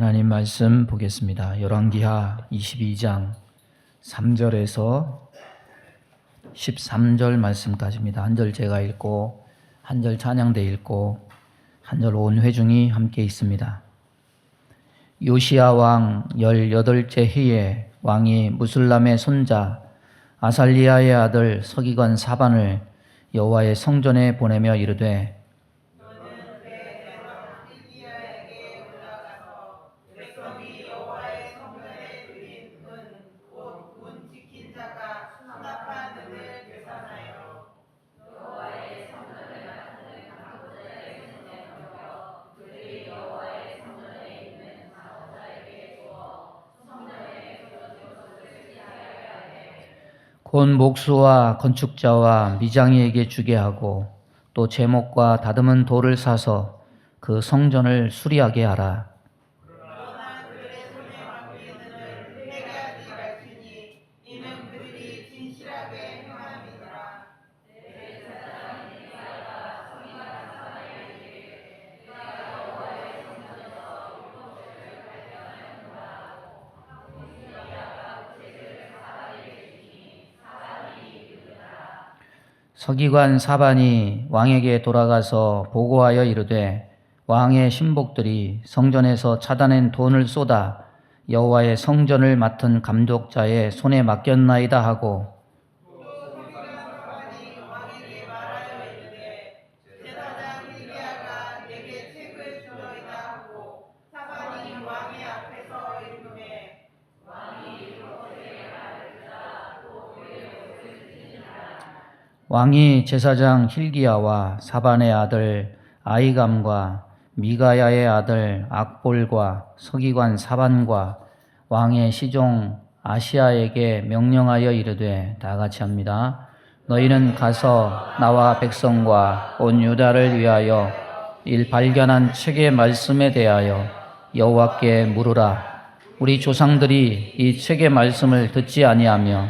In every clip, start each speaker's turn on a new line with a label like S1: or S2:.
S1: 하나님 말씀 보겠습니다. 열왕기하 22장 3절에서 13절 말씀까지입니다. 한 절 제가 읽고 한 절 찬양대 읽고 한 절 온 회중이 함께 있습니다. 요시야 왕 18째 해에 왕이 무술람의 손자 아살리야의 아들 서기관 사반을 여호와의 성전에 보내며 이르되 곧 목수와 건축자와 미장이에게 주게 하고 또 제목과 다듬은 돌을 사서 그 성전을 수리하게 하라.
S2: 그러나 그들의 손에 맡긴 은을 회개하지 말지니 이는 그들이 진실하게 행함이니라.
S1: 서기관 사반이 왕에게 돌아가서 보고하여 이르되 왕의 신복들이 성전에서 찾아낸 돈을 쏟아 여호와의 성전을 맡은 감독자의 손에 맡겼나이다 하고
S2: 왕에게 말하여 이르되 제사장 hil기야가 내게 책을 주어이다 하고 사반이 왕의 앞에서 읽음에
S1: 왕이 제사장 hil기야와 사반의 아들 아히감과 미가야의 아들 악볼과 서기관 사반과 왕의 시종 아시야에게 명령하여 이르되 다 같이 합니다. 너희는 가서 나와 백성과 온 유다를 위하여 일 발견한 책의 말씀에 대하여 여호와께 물으라. 우리 조상들이 이 책의 말씀을 듣지 아니하며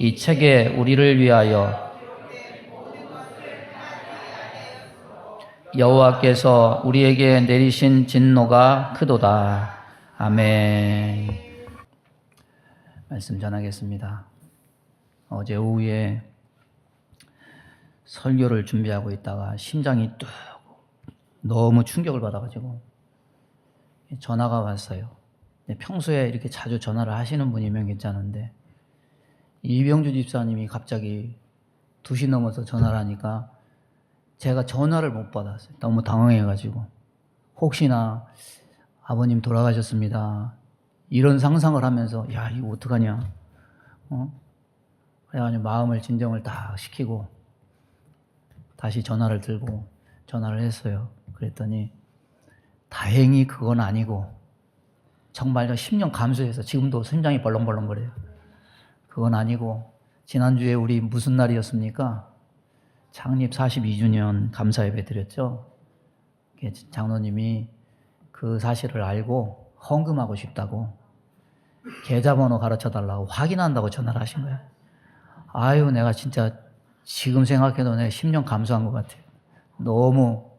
S1: 이 책에 우리를 위하여 여호와께서 우리에게 내리신 진노가 크도다. 아멘. 말씀 전하겠습니다. 어제 오후에 설교를 준비하고 있다가 심장이 뚝 너무 충격을 받아가지고 전화가 왔어요. 평소에 이렇게 자주 전화를 하시는 분이면 괜찮은데 이병주 집사님이 갑자기 2시 넘어서 전화를 하니까 제가 전화를 못 받았어요. 너무 당황해가지고 혹시나 아버님 돌아가셨습니다. 이런 상상을 하면서 야 이거 어떡하냐. 그래가지고 마음을 진정을 다 시키고 다시 전화를 들고 전화를 했어요. 그랬더니 다행히 그건 아니고 정말 10년 감수해서 지금도 심장이 벌렁벌렁거려요. 그건 아니고 지난주에 우리 무슨 날이었습니까? 창립 42주년 감사예배 드렸죠. 장로님이 그 사실을 알고 헌금하고 싶다고 계좌번호 가르쳐달라고 확인한다고 전화를 하신 거예요. 아유 내가 진짜 지금 생각해도 내가 10년 감수한 것 같아요. 너무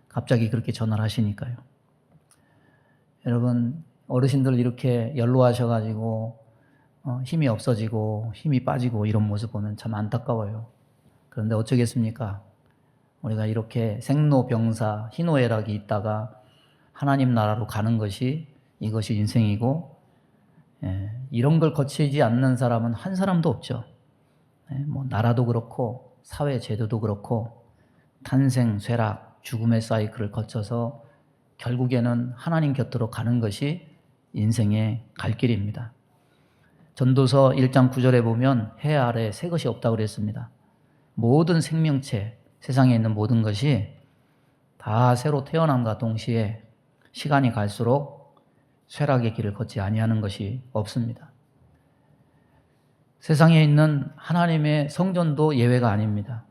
S1: 갑자기 그렇게 전화를 하시니까요. 여러분 어르신들 이렇게 연로하셔가지고 힘이 없어지고 힘이 빠지고 이런 모습 보면 참 안타까워요. 그런데 어쩌겠습니까? 우리가 이렇게 생로병사 희노애락이 있다가 하나님 나라로 가는 것이 이것이 인생이고 이런 걸 거치지 않는 사람은 한 사람도 없죠. 뭐 나라도 그렇고 사회 제도도 그렇고 탄생, 쇠락, 죽음의 사이클을 거쳐서 결국에는 하나님 곁으로 가는 것이 인생의 갈 길입니다. 전도서 1장 9절에 보면 해 아래 새 것이 없다고 그랬습니다. 모든 생명체, 세상에 있는 모든 것이 다 새로 태어남과 동시에 시간이 갈수록 쇠락의 길을 걷지 아니하는 것이 없습니다. 세상에 있는 하나님의 성전도 예외가 아닙니다.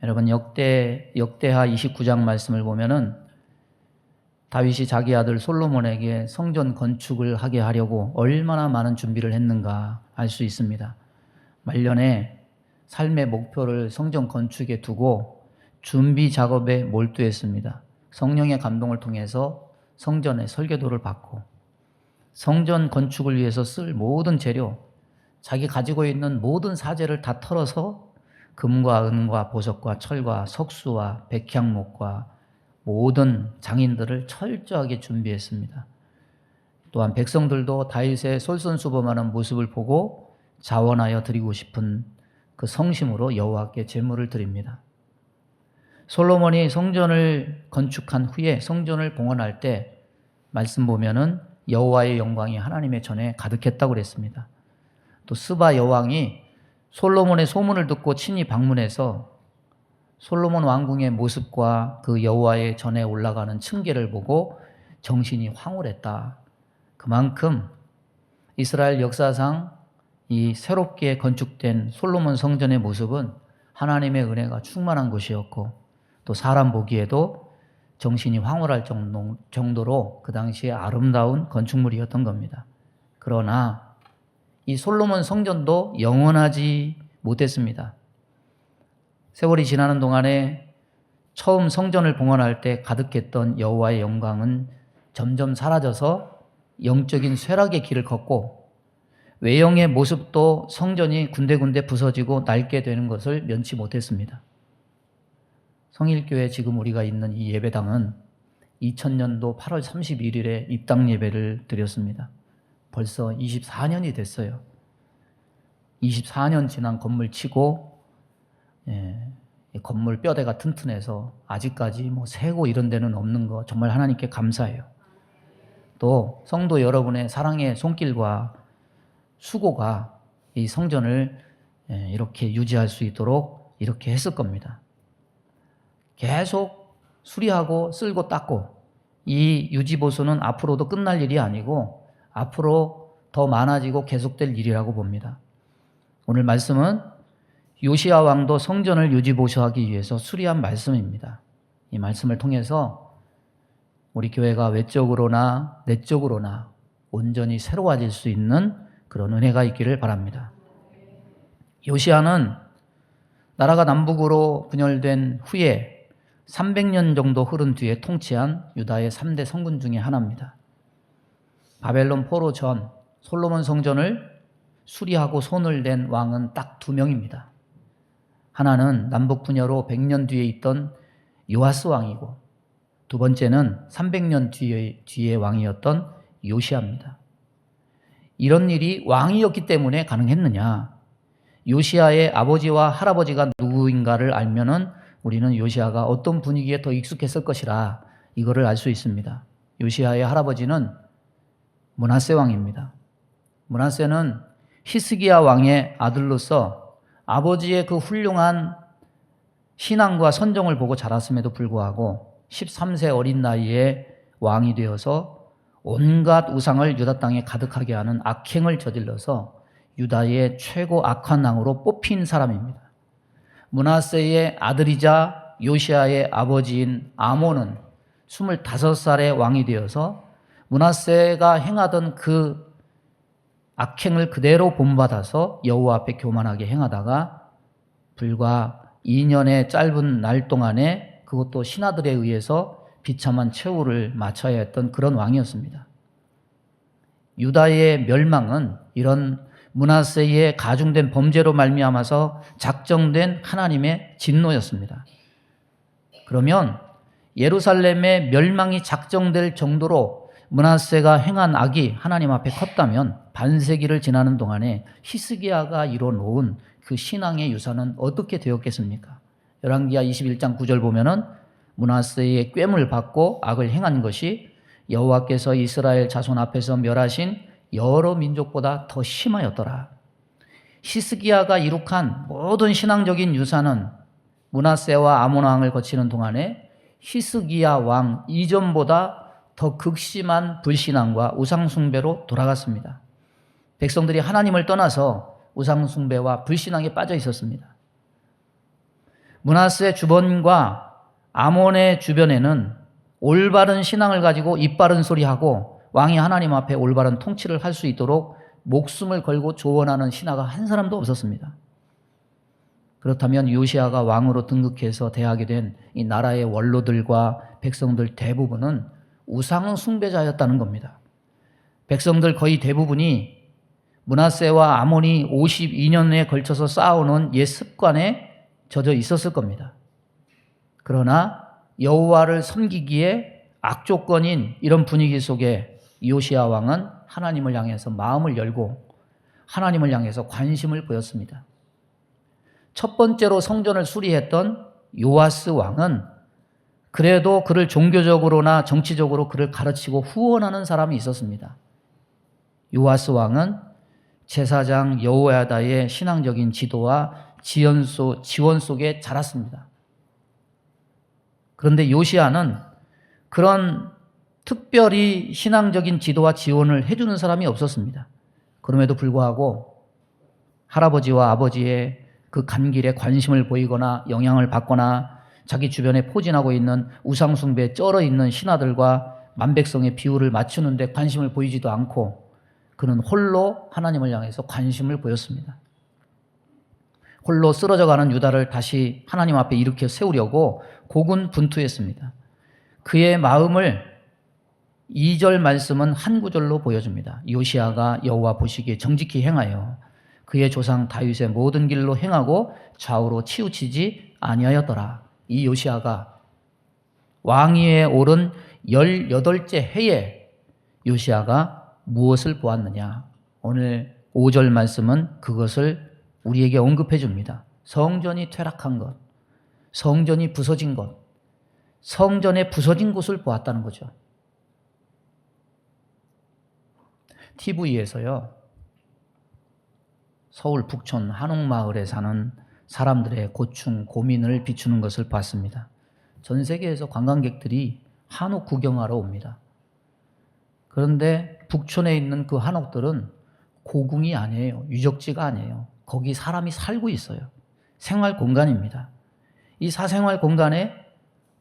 S1: 여러분 역대하 29장 말씀을 보면은 다윗이 자기 아들 솔로몬에게 성전 건축을 하게 하려고 얼마나 많은 준비를 했는가 알 수 있습니다. 말년에 삶의 목표를 성전 건축에 두고 준비 작업에 몰두했습니다. 성령의 감동을 통해서 성전의 설계도를 받고 성전 건축을 위해서 쓸 모든 재료, 자기 가지고 있는 모든 사재를 다 털어서 금과 은과 보석과 철과 석수와 백향목과 모든 장인들을 철저하게 준비했습니다. 또한 백성들도 다윗의 솔선수범하는 모습을 보고 자원하여 드리고 싶은 그 성심으로 여호와께 제물을 드립니다. 솔로몬이 성전을 건축한 후에 성전을 봉헌할 때 말씀 보면은 여호와의 영광이 하나님의 전에 가득했다고 그랬습니다. 또 스바 여왕이 솔로몬의 소문을 듣고 친히 방문해서 솔로몬 왕궁의 모습과 그 여호와의 전에 올라가는 층계를 보고 정신이 황홀했다. 그만큼 이스라엘 역사상 이 새롭게 건축된 솔로몬 성전의 모습은 하나님의 은혜가 충만한 곳이었고 또 사람 보기에도 정신이 황홀할 정도로 그 당시에 아름다운 건축물이었던 겁니다. 그러나 이 솔로몬 성전도 영원하지 못했습니다. 세월이 지나는 동안에 처음 성전을 봉헌할 때 가득했던 여호와의 영광은 점점 사라져서 영적인 쇠락의 길을 걷고 외형의 모습도 성전이 군데군데 부서지고 낡게 되는 것을 면치 못했습니다. 성일교회 지금 우리가 있는 이 예배당은 2000년도 8월 31일에 입당 예배를 드렸습니다. 벌써 24년이 됐어요. 24년 지난 건물 치고 건물 뼈대가 튼튼해서 아직까지 뭐 새고 이런 데는 없는 거 정말 하나님께 감사해요. 또 성도 여러분의 사랑의 손길과 수고가 이 성전을 이렇게 유지할 수 있도록 이렇게 했을 겁니다. 계속 수리하고 쓸고 닦고 이 유지보수는 앞으로도 끝날 일이 아니고 앞으로 더 많아지고 계속될 일이라고 봅니다. 오늘 말씀은 요시야 왕도 성전을 유지보수하기 위해서 수리한 말씀입니다. 이 말씀을 통해서 우리 교회가 외적으로나 내적으로나 온전히 새로워질 수 있는 그런 은혜가 있기를 바랍니다. 요시야는 나라가 남북으로 분열된 후에 300년 정도 흐른 뒤에 통치한 유다의 3대 성군 중에 하나입니다. 바벨론 포로 전 솔로몬 성전을 수리하고 손을 댄 왕은 딱 2명입니다. 하나는 남북 분열로 100년 뒤에 있던 요아스 왕이고 두 번째는 300년 뒤에 왕이었던 요시야입니다. 이런 일이 왕이었기 때문에 가능했느냐? 요시야의 아버지와 할아버지가 누구인가를 알면은 우리는 요시야가 어떤 분위기에 더 익숙했을 것이라 이거를 알 수 있습니다. 요시야의 할아버지는 므낫세 왕입니다. 므낫세는 히스기야 왕의 아들로서 아버지의 그 훌륭한 신앙과 선정을 보고 자랐음에도 불구하고 13세 어린 나이에 왕이 되어서 온갖 우상을 유다 땅에 가득하게 하는 악행을 저질러서 유다의 최고 악한 왕으로 뽑힌 사람입니다. 므낫세의 아들이자 요시야의 아버지인 아몬은 25살의 왕이 되어서 므낫세가 행하던 그 악행을 그대로 본받아서 여호와 앞에 교만하게 행하다가 불과 2년의 짧은 날 동안에 그것도 신하들에 의해서 비참한 최후를 맞춰야 했던 그런 왕이었습니다. 유다의 멸망은 이런 므낫세의 가중된 범죄로 말미암아서 작정된 하나님의 진노였습니다. 그러면 예루살렘의 멸망이 작정될 정도로 므낫세가 행한 악이 하나님 앞에 컸다면 반세기를 지나는 동안에 히스기야가 이뤄놓은 그 신앙의 유산은 어떻게 되었겠습니까? 열왕기하 21장 9절 보면은 므낫세의 꾀물 받고 악을 행한 것이 여호와께서 이스라엘 자손 앞에서 멸하신 여러 민족보다 더 심하였더라. 히스기야가 이룩한 모든 신앙적인 유산은 므낫세와 아몬 왕을 거치는 동안에 히스기야 왕 이전보다 더 극심한 불신앙과 우상숭배로 돌아갔습니다. 백성들이 하나님을 떠나서 우상숭배와 불신앙에 빠져 있었습니다. 므낫세 주변과 아몬의 주변에는 올바른 신앙을 가지고 입바른 소리하고 왕이 하나님 앞에 올바른 통치를 할 수 있도록 목숨을 걸고 조언하는 신하가 한 사람도 없었습니다. 그렇다면 요시야가 왕으로 등극해서 대하게 된 이 나라의 원로들과 백성들 대부분은 우상 숭배자였다는 겁니다. 백성들 거의 대부분이 므낫세와 아몬이 52년에 걸쳐서 쌓아오는 옛 습관에 젖어 있었을 겁니다. 그러나 여호와를 섬기기에 악조건인 이런 분위기 속에 요시야 왕은 하나님을 향해서 마음을 열고 하나님을 향해서 관심을 보였습니다. 첫 번째로 성전을 수리했던 요아스 왕은 그래도 그를 종교적으로나 정치적으로 그를 가르치고 후원하는 사람이 있었습니다. 요아스 왕은 제사장 여호야다의 신앙적인 지도와 지원 속에 자랐습니다. 그런데 요시야는 그런 특별히 신앙적인 지도와 지원을 해주는 사람이 없었습니다. 그럼에도 불구하고 할아버지와 아버지의 그 간길에 관심을 보이거나 영향을 받거나 자기 주변에 포진하고 있는 우상숭배에 쩔어 있는 신하들과 만백성의 비율을 맞추는데 관심을 보이지도 않고 그는 홀로 하나님을 향해서 관심을 보였습니다. 홀로 쓰러져가는 유다를 다시 하나님 앞에 일으켜 세우려고 고군분투했습니다. 그의 마음을 2절 말씀은 한 구절로 보여줍니다. 요시야가 여호와 보시기에 정직히 행하여 그의 조상 다윗의 모든 길로 행하고 좌우로 치우치지 아니하였더라. 이 요시야가 왕위에 오른 18째 해에 요시야가 무엇을 보았느냐? 오늘 5절 말씀은 그것을 우리에게 언급해 줍니다. 성전이 퇴락한 것, 성전이 부서진 것, 성전의 부서진 곳을 보았다는 거죠. TV에서요, 서울 북촌 한옥마을에 사는 사람들의 고충, 고민을 비추는 것을 봤습니다. 전 세계에서 관광객들이 한옥 구경하러 옵니다. 그런데 북촌에 있는 그 한옥들은 고궁이 아니에요. 유적지가 아니에요. 거기 사람이 살고 있어요. 생활 공간입니다. 이 사생활 공간에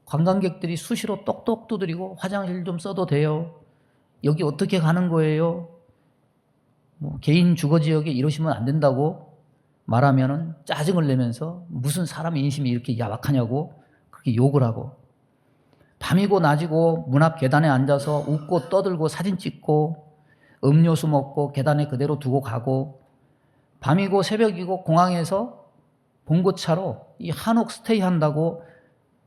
S1: 관광객들이 수시로 똑똑 두드리고 화장실 좀 써도 돼요? 여기 어떻게 가는 거예요? 개인 주거지역에 이러시면 안 된다고 말하면은 짜증을 내면서 무슨 사람 인심이 이렇게 야박하냐고 그렇게 욕을 하고 밤이고 낮이고 문 앞 계단에 앉아서 웃고 떠들고 사진 찍고 음료수 먹고 계단에 그대로 두고 가고 밤이고 새벽이고 공항에서 봉고차로 이 한옥 스테이 한다고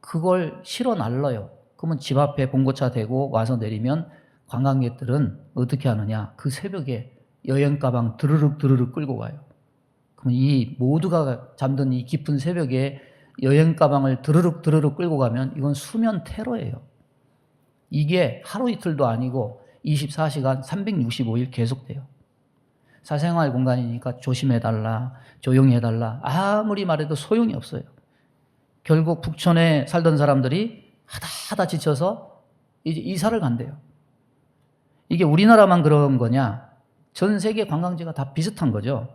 S1: 그걸 실어 날라요. 그러면 집 앞에 봉고차 대고 와서 내리면 관광객들은 어떻게 하느냐? 그 새벽에 여행 가방 드르륵 끌고 가요. 그럼 이 모두가 잠든 이 깊은 새벽에 여행 가방을 드르륵 끌고 가면 이건 수면 테러예요. 이게 하루 이틀도 아니고 24시간 365일 계속돼요. 사생활 공간이니까 조심해달라, 조용히 해달라 아무리 말해도 소용이 없어요. 결국 북촌에 살던 사람들이 하다 지쳐서 이제 이사를 간대요. 이게 우리나라만 그런 거냐? 전 세계 관광지가 다 비슷한 거죠.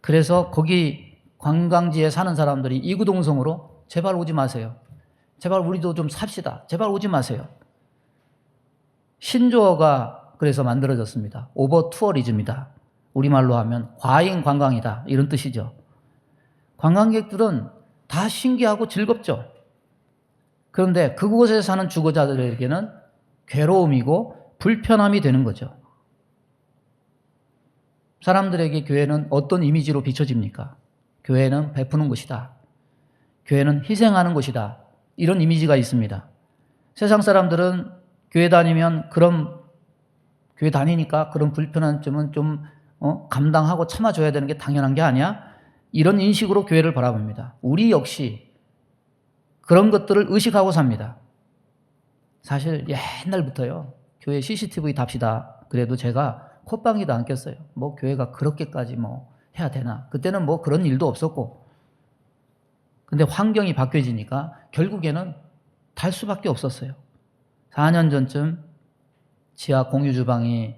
S1: 그래서 거기 관광지에 사는 사람들이 이구동성으로 제발 오지 마세요. 제발 우리도 좀 삽시다. 제발 오지 마세요. 신조어가 그래서 만들어졌습니다. 오버 투어리즘이다. 우리말로 하면 과잉 관광이다. 이런 뜻이죠. 관광객들은 다 신기하고 즐겁죠. 그런데 그곳에 사는 주거자들에게는 괴로움이고 불편함이 되는 거죠. 사람들에게 교회는 어떤 이미지로 비춰집니까? 교회는 베푸는 곳이다. 교회는 희생하는 곳이다. 이런 이미지가 있습니다. 세상 사람들은 교회 다니면 교회 다니니까 그런 불편한 점은 좀 감당하고 참아줘야 되는 게 당연한 게 아니야? 이런 인식으로 교회를 바라봅니다. 우리 역시 그런 것들을 의식하고 삽니다. 사실 옛날부터요. 교회 CCTV 답시다. 그래도 제가 콧방귀도 안 꼈어요. 교회가 그렇게까지 해야 되나. 그때는 그런 일도 없었고. 근데 환경이 바뀌어지니까 결국에는 달 수밖에 없었어요. 4년 전쯤 지하 공유 주방이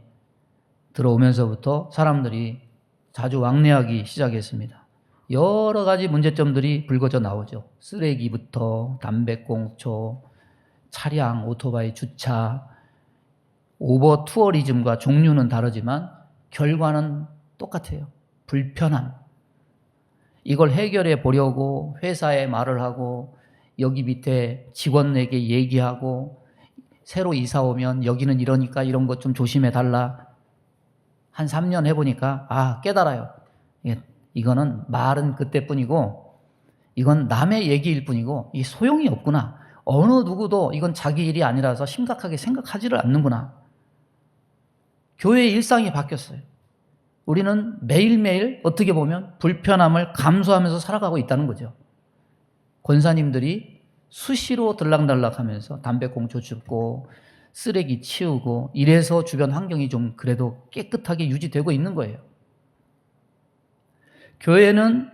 S1: 들어오면서부터 사람들이 자주 왕래하기 시작했습니다. 여러 가지 문제점들이 불거져 나오죠. 쓰레기부터 담배꽁초, 차량, 오토바이 주차, 오버 투어리즘과 종류는 다르지만 결과는 똑같아요. 불편함. 이걸 해결해 보려고 회사에 말을 하고 여기 밑에 직원에게 얘기하고 새로 이사 오면 여기는 이러니까 이런 것 좀 조심해 달라. 한 3년 해보니까 깨달아요. 이거는 말은 그때뿐이고 이건 남의 얘기일 뿐이고 이 소용이 없구나. 어느 누구도 이건 자기 일이 아니라서 심각하게 생각하지를 않는구나. 교회의 일상이 바뀌었어요. 우리는 매일매일 어떻게 보면 불편함을 감수하면서 살아가고 있다는 거죠. 권사님들이 수시로 들락날락하면서 담배꽁초 줍고 쓰레기 치우고 이래서 주변 환경이 좀 그래도 깨끗하게 유지되고 있는 거예요. 교회는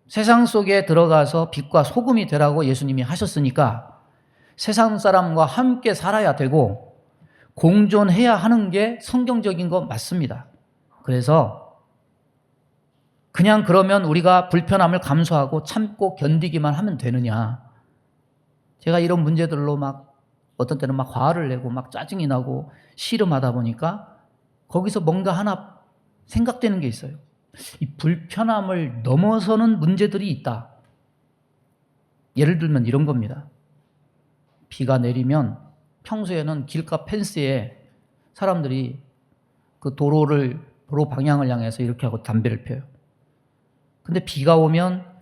S1: 세상 속에 들어가서 빛과 소금이 되라고 예수님이 하셨으니까 세상 사람과 함께 살아야 되고 공존해야 하는 게 성경적인 거 맞습니다. 그래서 그냥 그러면 우리가 불편함을 감수하고 참고 견디기만 하면 되느냐. 제가 이런 문제들로 막 어떤 때는 막 화를 내고 막 짜증이 나고 씨름하다 보니까 거기서 뭔가 하나 생각되는 게 있어요. 이 불편함을 넘어서는 문제들이 있다. 예를 들면 이런 겁니다. 비가 내리면 평소에는 길가 펜스에 사람들이 그 도로 방향을 향해서 이렇게 하고 담배를 피워요. 근데 비가 오면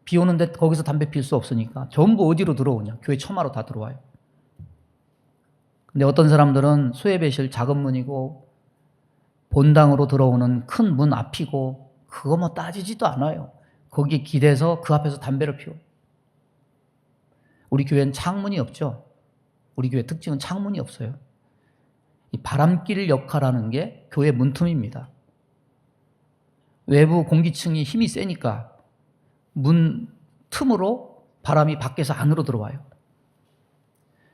S1: 비 오는데 거기서 담배 피울 수 없으니까 전부 어디로 들어오냐? 교회 처마로 다 들어와요. 근데 어떤 사람들은 수예배실 작은 문이고 본당으로 들어오는 큰 문 앞이고 그거 뭐 따지지도 않아요. 거기에 기대서 그 앞에서 담배를 피워. 우리 교회는 창문이 없죠. 우리 교회 특징은 창문이 없어요. 이 바람길 역할하는 게 교회 문틈입니다. 외부 공기층이 힘이 세니까 문 틈으로 바람이 밖에서 안으로 들어와요.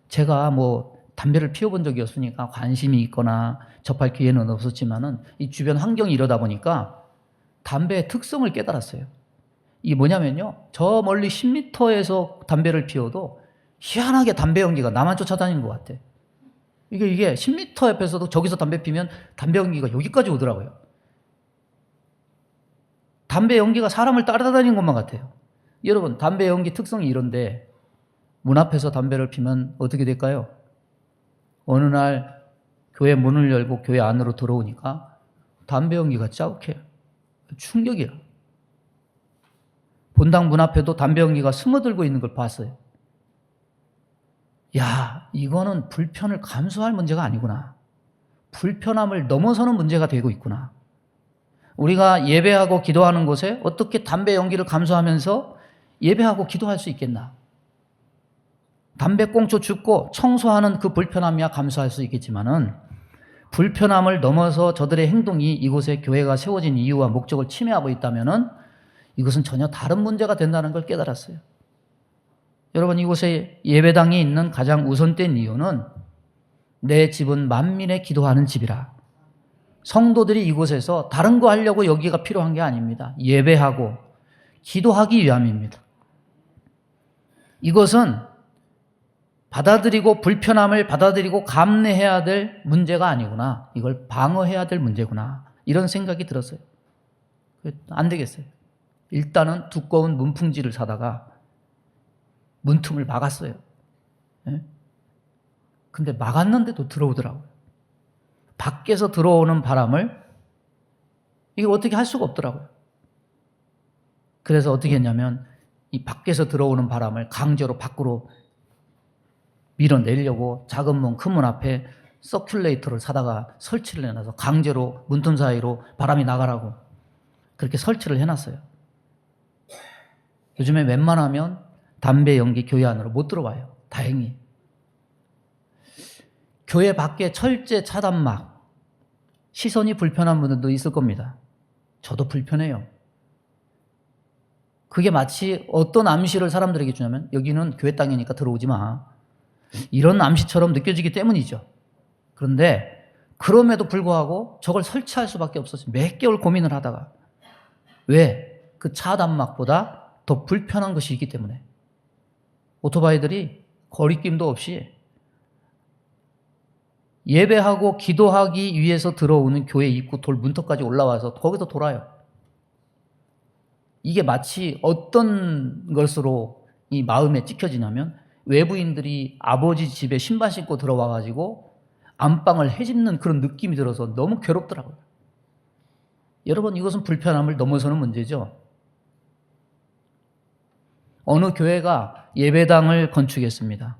S1: 제가 뭐 담배를 피워본 적이 없으니까 관심이 있거나 접할 기회는 없었지만은 이 주변 환경이 이러다 보니까 담배의 특성을 깨달았어요. 이게 뭐냐면요. 저 멀리 10m에서 담배를 피워도 희한하게 담배 연기가 나만 쫓아다니는 것 같아. 이게 10m 옆에서도 저기서 담배 피면 담배 연기가 여기까지 오더라고요. 담배 연기가 사람을 따라다니는 것만 같아요. 여러분, 담배 연기 특성이 이런데 문 앞에서 담배를 피면 어떻게 될까요? 어느 날 교회 문을 열고 교회 안으로 들어오니까 담배 연기가 자욱해요. 충격이야. 본당 문 앞에도 담배 연기가 스며들고 있는 걸 봤어요. 야, 이거는 불편을 감수할 문제가 아니구나. 불편함을 넘어서는 문제가 되고 있구나. 우리가 예배하고 기도하는 곳에 어떻게 담배 연기를 감수하면서 예배하고 기도할 수 있겠나? 담배꽁초 줍고 청소하는 그 불편함이야 감수할 수 있겠지만은 불편함을 넘어서 저들의 행동이 이곳에 교회가 세워진 이유와 목적을 침해하고 있다면은 이것은 전혀 다른 문제가 된다는 걸 깨달았어요. 여러분, 이곳에 예배당이 있는 가장 우선된 이유는 내 집은 만민의 기도하는 집이라. 성도들이 이곳에서 다른 거 하려고 여기가 필요한 게 아닙니다. 예배하고 기도하기 위함입니다. 이것은 받아들이고 불편함을 받아들이고 감내해야 될 문제가 아니구나. 이걸 방어해야 될 문제구나. 이런 생각이 들었어요. 안 되겠어요. 일단은 두꺼운 문풍지를 사다가 문틈을 막았어요. 근데 막았는데도 들어오더라고요. 밖에서 들어오는 바람을 이걸 어떻게 할 수가 없더라고요. 그래서 어떻게 했냐면 이 밖에서 들어오는 바람을 강제로 밖으로 밀어내려고 작은 문, 큰 문 앞에 서큘레이터를 사다가 설치를 해놔서 강제로 문틈 사이로 바람이 나가라고 그렇게 설치를 해놨어요. 요즘에 웬만하면 담배 연기 교회 안으로 못 들어와요. 다행히. 교회 밖에 철제 차단막, 시선이 불편한 분들도 있을 겁니다. 저도 불편해요. 그게 마치 어떤 암시를 사람들에게 주냐면 여기는 교회 땅이니까 들어오지 마. 이런 암시처럼 느껴지기 때문이죠. 그런데 그럼에도 불구하고 저걸 설치할 수밖에 없었어요. 몇 개월 고민을 하다가. 왜? 그 차단막보다 더 불편한 것이 있기 때문에. 오토바이들이 거리낌도 없이 예배하고 기도하기 위해서 들어오는 교회 입구 돌 문턱까지 올라와서 거기서 돌아요. 이게 마치 어떤 것으로 이 마음에 찍혀지냐면 외부인들이 아버지 집에 신발 신고 들어와가지고 안방을 헤집는 그런 느낌이 들어서 너무 괴롭더라고요. 여러분, 이것은 불편함을 넘어서는 문제죠. 어느 교회가 예배당을 건축했습니다.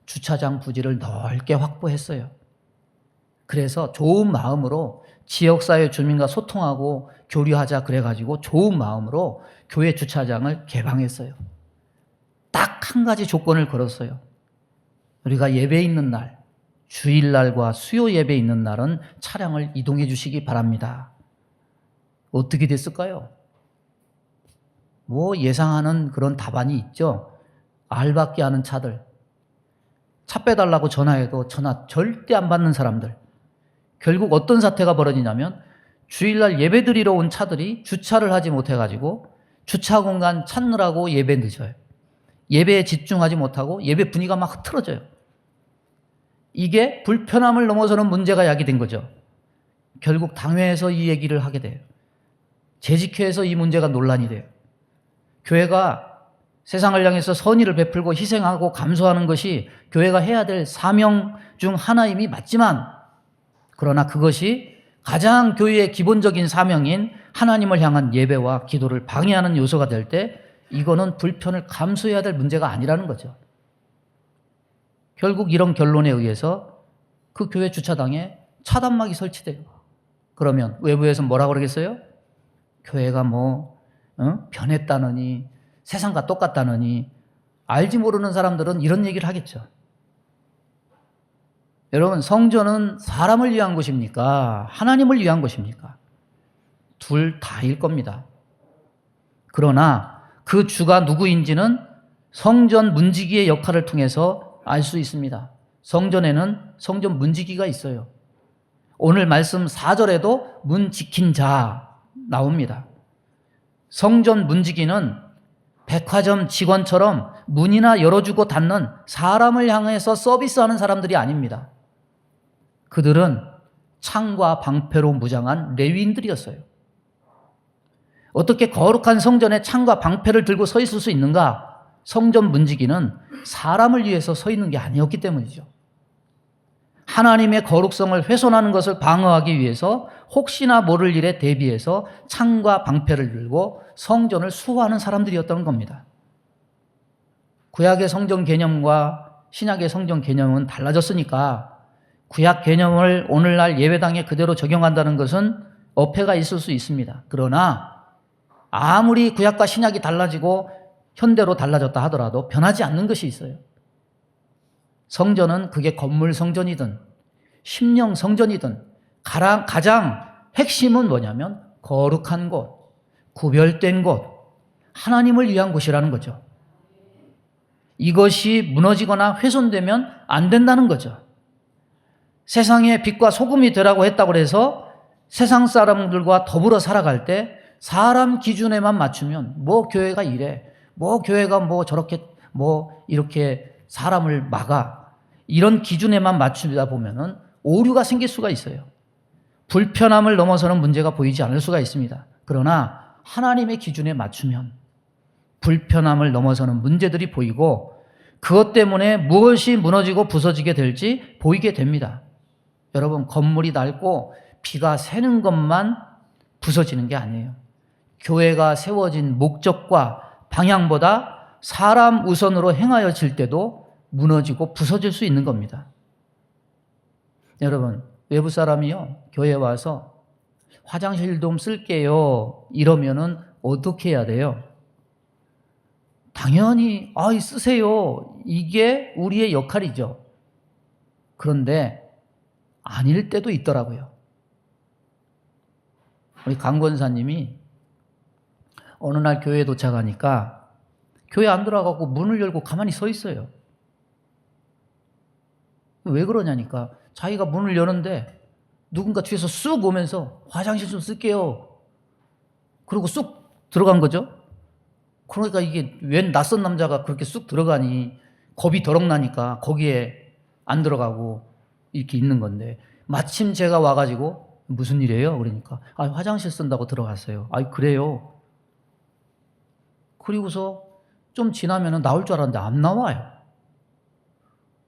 S1: 주차장 부지를 넓게 확보했어요. 그래서 좋은 마음으로 지역사회 주민과 소통하고 교류하자 그래가지고 좋은 마음으로 교회 주차장을 개방했어요. 딱 한 가지 조건을 걸었어요. 우리가 예배 있는 날, 주일날과 수요 예배 있는 날은 차량을 이동해 주시기 바랍니다. 어떻게 됐을까요? 뭐 예상하는 그런 답안이 있죠. 알받게 하는 차들, 차 빼달라고 전화해도 전화 절대 안 받는 사람들. 결국 어떤 사태가 벌어지냐면 주일날 예배 드리러 온 차들이 주차를 하지 못해가지고 주차 공간 찾느라고 예배 늦어요. 예배에 집중하지 못하고 예배 분위기가 막 흐트러져요. 이게 불편함을 넘어서는 문제가 야기된 거죠. 결국 당회에서 이 얘기를 하게 돼요. 재직회에서 이 문제가 논란이 돼요. 교회가 세상을 향해서 선의를 베풀고 희생하고 감수하는 것이 교회가 해야 될 사명 중 하나임이 맞지만, 그러나 그것이 가장 교회의 기본적인 사명인 하나님을 향한 예배와 기도를 방해하는 요소가 될 때 이거는 불편을 감수해야 될 문제가 아니라는 거죠. 결국 이런 결론에 의해서 그 교회 주차장에 차단막이 설치돼요. 그러면 외부에서 뭐라고 그러겠어요? 교회가 변했다느니 세상과 똑같다느니. 알지 모르는 사람들은 이런 얘기를 하겠죠. 여러분, 성전은 사람을 위한 곳입니까? 하나님을 위한 곳입니까? 둘 다일 겁니다. 그러나 그 주가 누구인지는 성전 문지기의 역할을 통해서 알 수 있습니다. 성전에는 성전 문지기가 있어요. 오늘 말씀 4절에도 문 지킨 자 나옵니다. 성전 문지기는 백화점 직원처럼 문이나 열어주고 닫는 사람을 향해서 서비스하는 사람들이 아닙니다. 그들은 창과 방패로 무장한 레위인들이었어요. 어떻게 거룩한 성전에 창과 방패를 들고 서 있을 수 있는가? 성전 문지기는 사람을 위해서 서 있는 게 아니었기 때문이죠. 하나님의 거룩성을 훼손하는 것을 방어하기 위해서 혹시나 모를 일에 대비해서 창과 방패를 들고 성전을 수호하는 사람들이었던 겁니다. 구약의 성전 개념과 신약의 성전 개념은 달라졌으니까 구약 개념을 오늘날 예배당에 그대로 적용한다는 것은 어폐가 있을 수 있습니다. 그러나 아무리 구약과 신약이 달라지고 현대로 달라졌다 하더라도 변하지 않는 것이 있어요. 성전은 그게 건물 성전이든 심령 성전이든 가장 핵심은 뭐냐면 거룩한 곳, 구별된 곳, 하나님을 위한 곳이라는 거죠. 이것이 무너지거나 훼손되면 안 된다는 거죠. 세상의 빛과 소금이 되라고 했다고 해서 세상 사람들과 더불어 살아갈 때 사람 기준에만 맞추면 뭐 교회가 이래, 뭐 교회가 뭐 저렇게 뭐 이렇게 사람을 막아, 이런 기준에만 맞추다 보면은 오류가 생길 수가 있어요. 불편함을 넘어서는 문제가 보이지 않을 수가 있습니다. 그러나 하나님의 기준에 맞추면 불편함을 넘어서는 문제들이 보이고 그것 때문에 무엇이 무너지고 부서지게 될지 보이게 됩니다. 여러분, 건물이 낡고 비가 새는 것만 부서지는 게 아니에요. 교회가 세워진 목적과 방향보다 사람 우선으로 행하여질 때도 무너지고 부서질 수 있는 겁니다. 여러분, 외부 사람이요, 교회에 와서 화장실 좀 쓸게요 이러면은 어떻게 해야 돼요? 당연히 쓰세요. 이게 우리의 역할이죠. 그런데 아닐 때도 있더라고요. 우리 강 권사님이 어느 날 교회에 도착하니까 교회 안 들어가고 문을 열고 가만히 서 있어요. 왜 그러냐니까 자기가 문을 여는데 누군가 뒤에서 쑥 오면서 화장실 좀 쓸게요. 그리고 쑥 들어간 거죠. 그러니까 이게 웬 낯선 남자가 그렇게 쑥 들어가니 겁이 더럭 나니까 거기에 안 들어가고 이렇게 있는 건데, 마침 제가 와가지고 무슨 일이에요? 그러니까 화장실 쓴다고 들어갔어요. 그래요. 그리고서 좀 지나면 나올 줄 알았는데 안 나와요.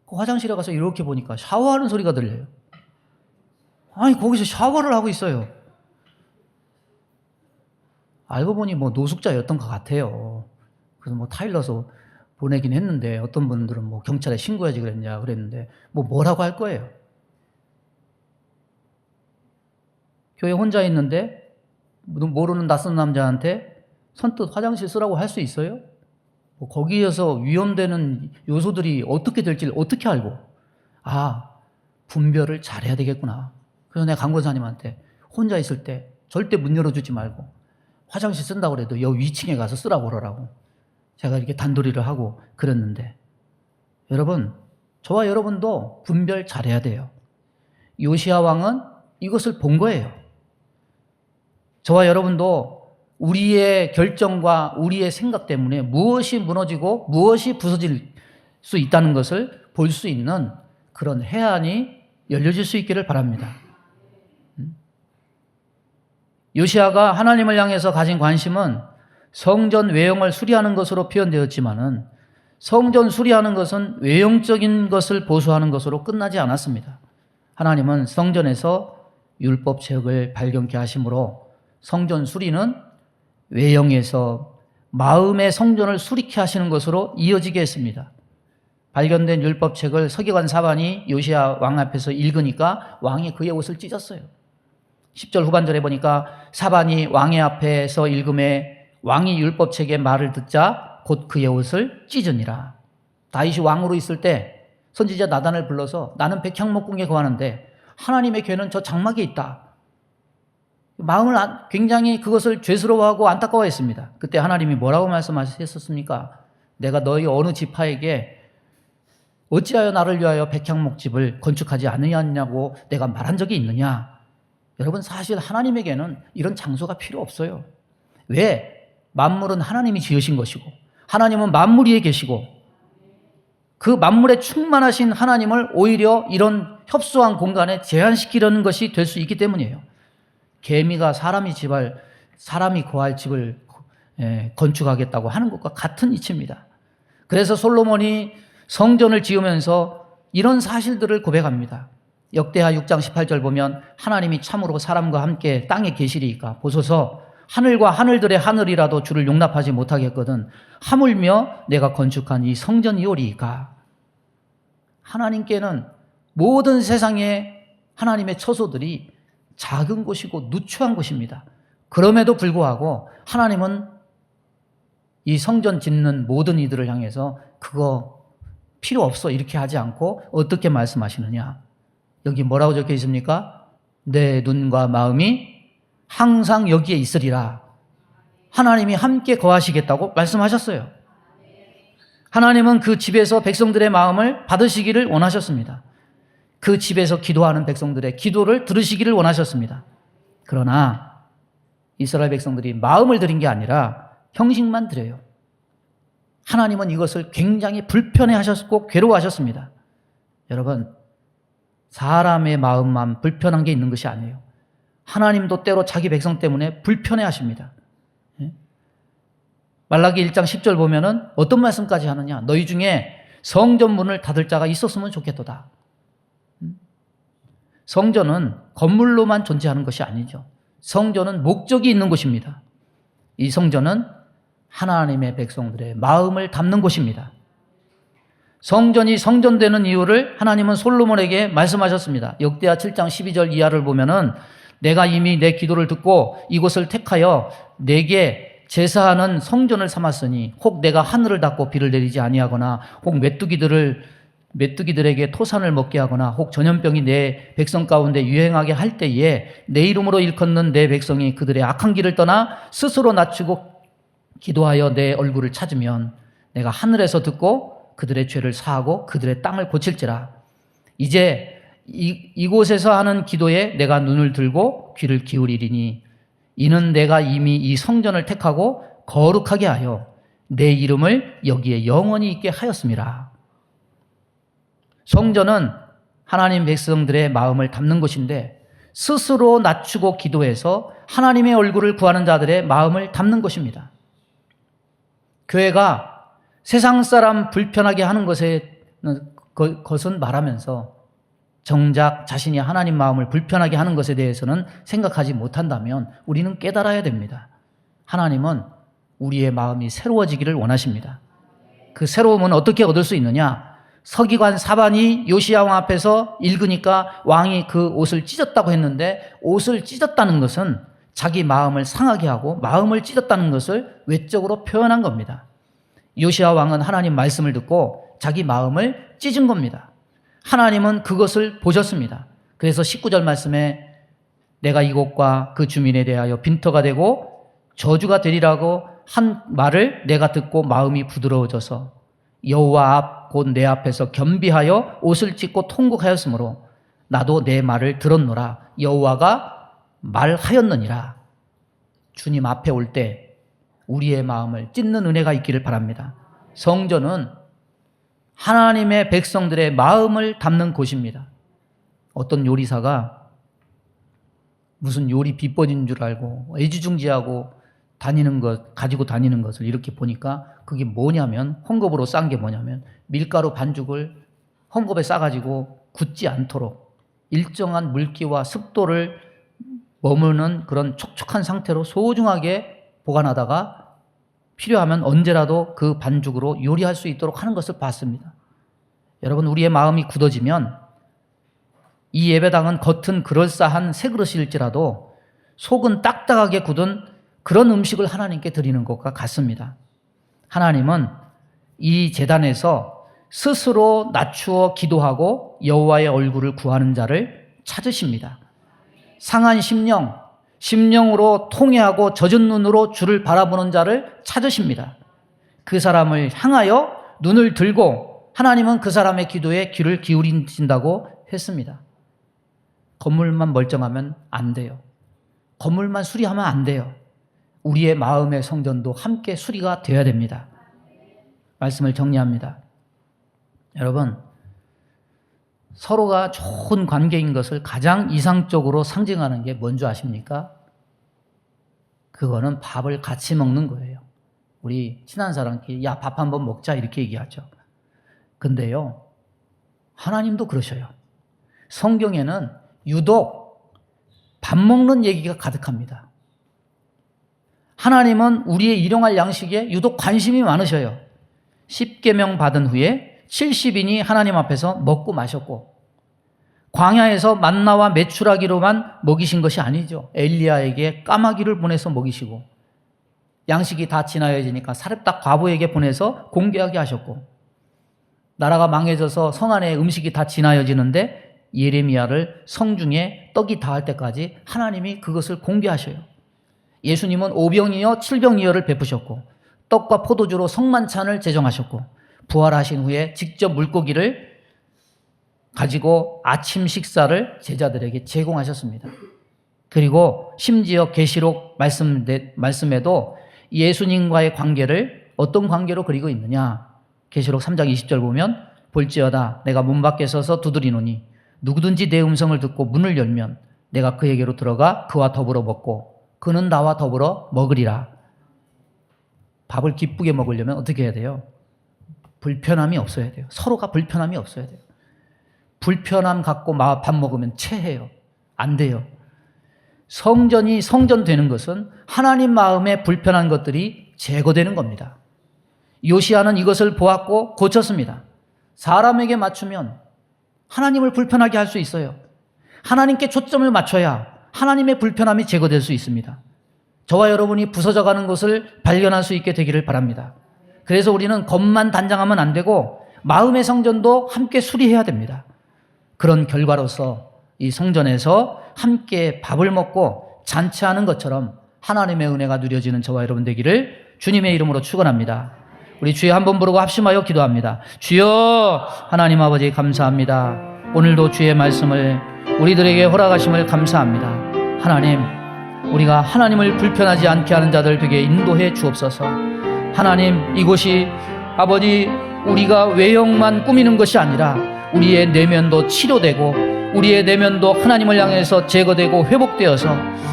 S1: 그 화장실에 가서 이렇게 보니까 샤워하는 소리가 들려요. 아니, 거기서 샤워를 하고 있어요. 알고 보니 뭐 노숙자였던 것 같아요. 그래서 뭐 타일러서 보내긴 했는데, 어떤 분들은 뭐 경찰에 신고해야지 그랬는데, 뭐라고 할 거예요. 교회 혼자 있는데 모르는 낯선 남자한테 선뜻 화장실 쓰라고 할 수 있어요? 거기에서 위험되는 요소들이 어떻게 될지 어떻게 알고, 분별을 잘해야 되겠구나. 그래서 내가 강권사님한테 혼자 있을 때 절대 문 열어주지 말고 화장실 쓴다고 그래도 여 위층에 가서 쓰라고 그러라고 제가 이렇게 단도리를 하고 그랬는데, 여러분, 저와 여러분도 분별 잘해야 돼요. 요시야 왕은 이것을 본 거예요. 저와 여러분도 우리의 결정과 우리의 생각 때문에 무엇이 무너지고 무엇이 부서질 수 있다는 것을 볼 수 있는 그런 해안이 열려질 수 있기를 바랍니다. 요시야가 하나님을 향해서 가진 관심은 성전 외형을 수리하는 것으로 표현되었지만은, 성전 수리하는 것은 외형적인 것을 보수하는 것으로 끝나지 않았습니다. 하나님은 성전에서 율법책을 발견케 하심으로 성전 수리는 외형에서 마음의 성전을 수리케 하시는 것으로 이어지게 했습니다. 발견된 율법책을 서기관 사반이 요시야 왕 앞에서 읽으니까 왕이 그의 옷을 찢었어요. 10절 후반절에 보니까 사반이 왕의 앞에서 읽음에 왕이 율법책의 말을 듣자 곧 그의 옷을 찢으니라. 다윗이 왕으로 있을 때 선지자 나단을 불러서 나는 백향목궁에 거하는데 하나님의 궤는 저 장막에 있다. 마음을 굉장히 그것을 죄스러워하고 안타까워했습니다. 그때 하나님이 뭐라고 말씀하셨습니까? 내가 너희 어느 지파에게 어찌하여 나를 위하여 백향목집을 건축하지 않느냐고 내가 말한 적이 있느냐? 여러분, 사실 하나님에게는 이런 장소가 필요 없어요. 왜? 만물은 하나님이 지으신 것이고 하나님은 만물 위에 계시고 그 만물에 충만하신 하나님을 오히려 이런 협소한 공간에 제한시키려는 것이 될 수 있기 때문이에요. 개미가 사람이 거할 집을 건축하겠다고 하는 것과 같은 이치입니다. 그래서 솔로몬이 성전을 지으면서 이런 사실들을 고백합니다. 역대하 6장 18절 보면 하나님이 참으로 사람과 함께 땅에 계시리이까 보소서 하늘과 하늘들의 하늘이라도 주를 용납하지 못하겠거든 하물며 내가 건축한 이 성전이오리이까. 하나님께는 모든 세상의 하나님의 처소들이 작은 곳이고 누추한 곳입니다. 그럼에도 불구하고 하나님은 이 성전 짓는 모든 이들을 향해서 그거 필요 없어 이렇게 하지 않고 어떻게 말씀하시느냐. 여기 뭐라고 적혀 있습니까? 내 눈과 마음이 항상 여기에 있으리라. 하나님이 함께 거하시겠다고 말씀하셨어요. 하나님은 그 집에서 백성들의 마음을 받으시기를 원하셨습니다. 그 집에서 기도하는 백성들의 기도를 들으시기를 원하셨습니다. 그러나 이스라엘 백성들이 마음을 들인 게 아니라 형식만 드려요. 하나님은 이것을 굉장히 불편해하셨고 괴로워하셨습니다. 여러분, 사람의 마음만 불편한 게 있는 것이 아니에요. 하나님도 때로 자기 백성 때문에 불편해하십니다. 말라기 1장 10절 보면은 어떤 말씀까지 하느냐. 너희 중에 성전 문을 닫을 자가 있었으면 좋겠도다. 성전은 건물로만 존재하는 것이 아니죠. 성전은 목적이 있는 곳입니다. 이 성전은 하나님의 백성들의 마음을 담는 곳입니다. 성전이 성전되는 이유를 하나님은 솔로몬에게 말씀하셨습니다. 역대하 7장 12절 이하를 보면은 내가 이미 내 기도를 듣고 이곳을 택하여 내게 제사하는 성전을 삼았으니 혹 내가 하늘을 닫고 비를 내리지 아니하거나 혹 메뚜기들에게 토산을 먹게 하거나 혹 전염병이 내 백성 가운데 유행하게 할 때에 내 이름으로 일컫는 내 백성이 그들의 악한 길을 떠나 스스로 낮추고 기도하여 내 얼굴을 찾으면 내가 하늘에서 듣고 그들의 죄를 사하고 그들의 땅을 고칠지라. 이제 이곳에서 하는 기도에 내가 눈을 들고 귀를 기울이리니 이는 내가 이미 이 성전을 택하고 거룩하게 하여 내 이름을 여기에 영원히 있게 하였음이라. 성전은 하나님 백성들의 마음을 담는 곳인데 스스로 낮추고 기도해서 하나님의 얼굴을 구하는 자들의 마음을 담는 곳입니다. 교회가 세상 사람 불편하게 하는 것은 말하면서 정작 자신이 하나님 마음을 불편하게 하는 것에 대해서는 생각하지 못한다면 우리는 깨달아야 됩니다. 하나님은 우리의 마음이 새로워지기를 원하십니다. 그 새로움은 어떻게 얻을 수 있느냐? 서기관 사반이 요시야 왕 앞에서 읽으니까 왕이 그 옷을 찢었다고 했는데, 옷을 찢었다는 것은 자기 마음을 상하게 하고 마음을 찢었다는 것을 외적으로 표현한 겁니다. 요시야 왕은 하나님 말씀을 듣고 자기 마음을 찢은 겁니다. 하나님은 그것을 보셨습니다. 그래서 19절 말씀에 내가 이곳과 그 주민에 대하여 빈터가 되고 저주가 되리라고 한 말을 내가 듣고 마음이 부드러워져서 여호와 앞 곧 내 앞에서 겸비하여 옷을 찢고 통곡하였으므로 나도 내 말을 들었노라. 여호와가 말하였느니라. 주님 앞에 올 때 우리의 마음을 찢는 은혜가 있기를 바랍니다. 성전은 하나님의 백성들의 마음을 담는 곳입니다. 어떤 요리사가 무슨 요리 비법인 줄 알고 애지중지하고 가지고 다니는 것을 이렇게 보니까 그게 뭐냐면, 헝겊으로 싼 게 뭐냐면 밀가루 반죽을 헝겊에 싸가지고 굳지 않도록 일정한 물기와 습도를 머무는 그런 촉촉한 상태로 소중하게 보관하다가 필요하면 언제라도 그 반죽으로 요리할 수 있도록 하는 것을 봤습니다. 여러분, 우리의 마음이 굳어지면 이 예배당은 겉은 그럴싸한 새 그릇일지라도 속은 딱딱하게 굳은 그런 음식을 하나님께 드리는 것과 같습니다. 하나님은 이 제단에서 스스로 낮추어 기도하고 여호와의 얼굴을 구하는 자를 찾으십니다. 상한 심령으로 통회하고 젖은 눈으로 주를 바라보는 자를 찾으십니다. 그 사람을 향하여 눈을 들고 하나님은 그 사람의 기도에 귀를 기울이신다고 했습니다. 건물만 멀쩡하면 안 돼요. 건물만 수리하면 안 돼요. 우리의 마음의 성전도 함께 수리가 되어야 됩니다. 말씀을 정리합니다. 여러분, 서로가 좋은 관계인 것을 가장 이상적으로 상징하는 게 뭔지 아십니까? 그거는 밥을 같이 먹는 거예요. 우리 친한 사람끼리 야, 밥 한번 먹자 이렇게 얘기하죠. 근데요, 하나님도 그러셔요. 성경에는 유독 밥 먹는 얘기가 가득합니다. 하나님은 우리의 일용할 양식에 유독 관심이 많으셔요. 10계명 받은 후에 70인이 하나님 앞에서 먹고 마셨고, 광야에서 만나와 메추라기로만 먹이신 것이 아니죠. 엘리야에게 까마귀를 보내서 먹이시고, 양식이 다 지나여지니까 사렙다 과부에게 보내서 공개하게 하셨고, 나라가 망해져서 성 안에 음식이 다 지나여지는데 예레미야를 성중에 떡이 닿을 때까지 하나님이 그것을 공개하셔요. 예수님은 오병이어 칠병이어를 베푸셨고, 떡과 포도주로 성만찬을 제정하셨고, 부활하신 후에 직접 물고기를 가지고 아침 식사를 제자들에게 제공하셨습니다. 그리고 심지어 계시록 말씀에도 예수님과의 관계를 어떤 관계로 그리고 있느냐, 계시록 3장 20절 보면 볼지어다 내가 문 밖에 서서 두드리노니 누구든지 내 음성을 듣고 문을 열면 내가 그에게로 들어가 그와 더불어 먹고 그는 나와 더불어 먹으리라. 밥을 기쁘게 먹으려면 어떻게 해야 돼요? 불편함이 없어야 돼요. 서로가 불편함이 없어야 돼요. 불편함 갖고 밥 먹으면 체해요. 안 돼요. 성전이 성전 되는 것은 하나님 마음에 불편한 것들이 제거되는 겁니다. 요시야는 이것을 보았고 고쳤습니다. 사람에게 맞추면 하나님을 불편하게 할 수 있어요. 하나님께 초점을 맞춰야 하나님의 불편함이 제거될 수 있습니다. 저와 여러분이 부서져가는 것을 발견할 수 있게 되기를 바랍니다. 그래서 우리는 겉만 단장하면 안 되고 마음의 성전도 함께 수리해야 됩니다. 그런 결과로서 이 성전에서 함께 밥을 먹고 잔치하는 것처럼 하나님의 은혜가 누려지는 저와 여러분 되기를 주님의 이름으로 축원합니다. 우리 주여 한번 부르고 합심하여 기도합니다. 주여, 하나님 아버지 감사합니다. 오늘도 주의 말씀을 우리들에게 허락하심을 감사합니다. 하나님, 우리가 하나님을 불편하지 않게 하는 자들 되게 인도해 주옵소서. 하나님, 이곳이 아버지 우리가 외형만 꾸미는 것이 아니라 우리의 내면도 치료되고 우리의 내면도 하나님을 향해서 제거되고 회복되어서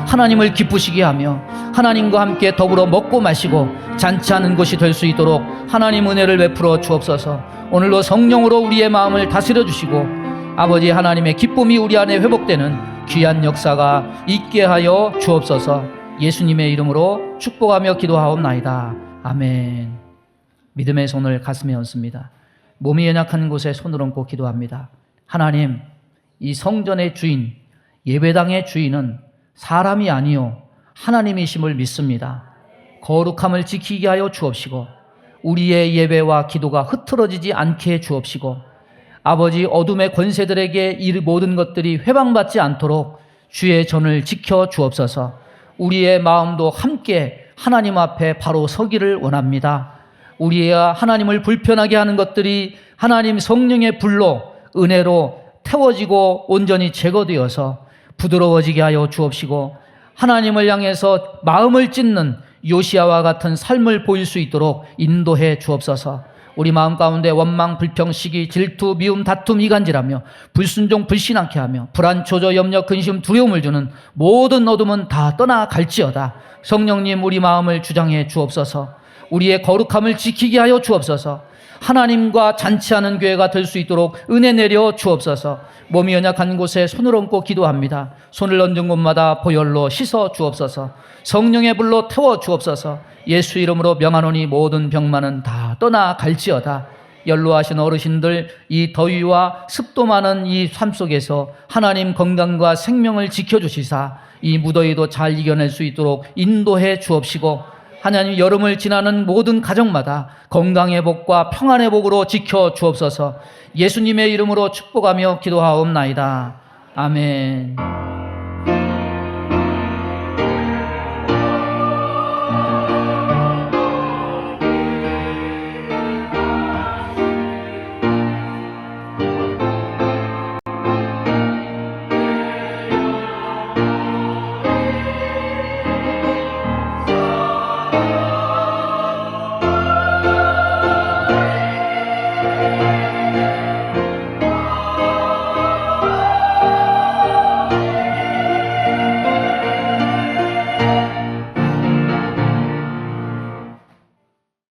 S1: 하나님을 기쁘시게 하며 하나님과 함께 더불어 먹고 마시고 잔치하는 것이 될 수 있도록 하나님 은혜를 베풀어 주옵소서. 오늘도 성령으로 우리의 마음을 다스려 주시고 아버지 하나님의 기쁨이 우리 안에 회복되는 귀한 역사가 있게 하여 주옵소서. 예수님의 이름으로 축복하며 기도하옵나이다. 아멘. 믿음의 손을 가슴에 얹습니다. 몸이 연약한 곳에 손을 얹고 기도합니다. 하나님, 이 성전의 주인, 예배당의 주인은 사람이 아니요 하나님이심을 믿습니다. 거룩함을 지키게 하여 주옵시고 우리의 예배와 기도가 흐트러지지 않게 해 주옵시고 아버지 어둠의 권세들에게 이 모든 것들이 회방받지 않도록 주의 전을 지켜 주옵소서. 우리의 마음도 함께 하나님 앞에 바로 서기를 원합니다. 우리의 하나님을 불편하게 하는 것들이 하나님 성령의 불로 은혜로 태워지고 온전히 제거되어서 부드러워지게 하여 주옵시고 하나님을 향해서 마음을 찢는 요시야와 같은 삶을 보일 수 있도록 인도해 주옵소서. 우리 마음 가운데 원망, 불평, 시기, 질투, 미움, 다툼, 이간질하며 불순종, 불신앙케 하며 불안, 조조, 염려, 근심, 두려움을 주는 모든 어둠은 다 떠나갈지어다. 성령님 우리 마음을 주장해 주옵소서. 우리의 거룩함을 지키게 하여 주옵소서. 하나님과 잔치하는 교회가 될 수 있도록 은혜 내려 주옵소서. 몸이 연약한 곳에 손을 얹고 기도합니다. 손을 얹은 곳마다 보혈로 씻어 주옵소서. 성령의 불로 태워 주옵소서. 예수 이름으로 명하노니 모든 병만은 다 떠나갈지어다. 연로하신 어르신들 이 더위와 습도 많은 이 삶 속에서 하나님 건강과 생명을 지켜주시사 이 무더위도 잘 이겨낼 수 있도록 인도해 주옵시고 하나님 여름을 지나는 모든 가정마다 건강의 복과 평안의 복으로 지켜 주옵소서. 예수님의 이름으로 축복하며 기도하옵나이다. 아멘.